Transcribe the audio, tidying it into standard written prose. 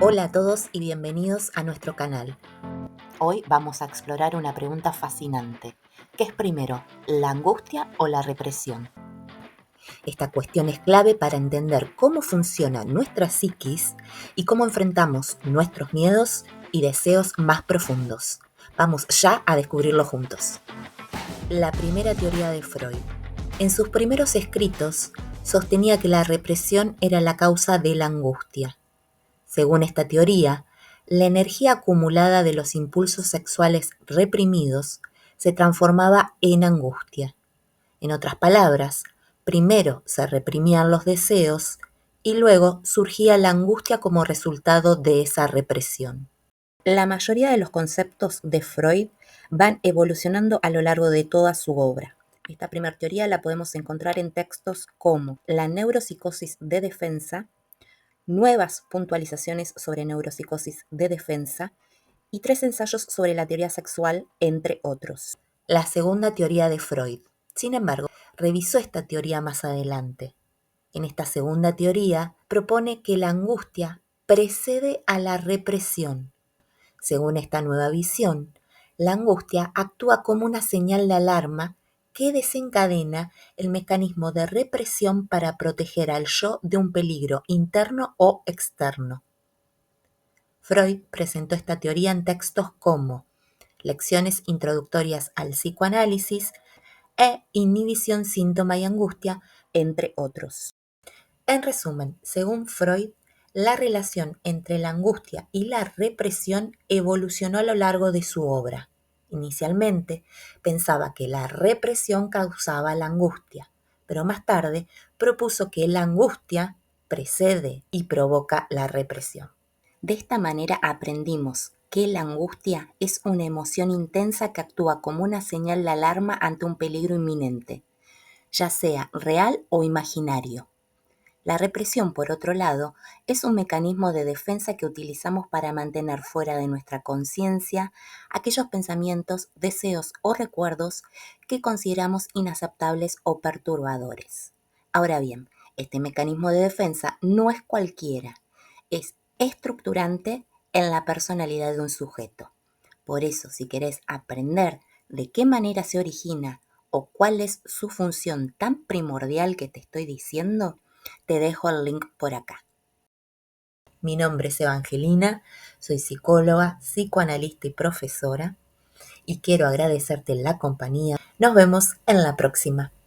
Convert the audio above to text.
Hola a todos y bienvenidos a nuestro canal. Hoy vamos a explorar una pregunta fascinante. ¿Qué es primero, la angustia o la represión? Esta cuestión es clave para entender cómo funciona nuestra psiquis y cómo enfrentamos nuestros miedos y deseos más profundos. Vamos ya a descubrirlo juntos. La primera teoría de Freud. En sus primeros escritos, sostenía que la represión era la causa de la angustia. Según esta teoría, la energía acumulada de los impulsos sexuales reprimidos se transformaba en angustia. En otras palabras, primero se reprimían los deseos y luego surgía la angustia como resultado de esa represión. La mayoría de los conceptos de Freud van evolucionando a lo largo de toda su obra. Esta primera teoría la podemos encontrar en textos como La neuropsicosis de defensa, Nuevas puntualizaciones sobre neuropsicosis de defensa y 3 ensayos sobre la teoría sexual, entre otros. La segunda teoría de Freud, sin embargo, revisó esta teoría más adelante. En esta segunda teoría propone que la angustia precede a la represión. Según esta nueva visión, la angustia actúa como una señal de alarma que desencadena el mecanismo de represión para proteger al yo de un peligro interno o externo. Freud presentó esta teoría en textos como Lecciones introductorias al psicoanálisis e Inhibición, síntoma y angustia, entre otros. En resumen, según Freud, la relación entre la angustia y la represión evolucionó a lo largo de su obra. Inicialmente pensaba que la represión causaba la angustia, pero más tarde propuso que la angustia precede y provoca la represión. De esta manera aprendimos que la angustia es una emoción intensa que actúa como una señal de alarma ante un peligro inminente, ya sea real o imaginario. La represión, por otro lado, es un mecanismo de defensa que utilizamos para mantener fuera de nuestra conciencia aquellos pensamientos, deseos o recuerdos que consideramos inaceptables o perturbadores. Ahora bien, este mecanismo de defensa no es cualquiera, es estructurante en la personalidad de un sujeto. Por eso, si querés aprender de qué manera se origina o cuál es su función tan primordial que te estoy diciendo, te dejo el link por acá. Mi nombre es Evangelina, soy psicóloga, psicoanalista y profesora y quiero agradecerte la compañía. Nos vemos en la próxima.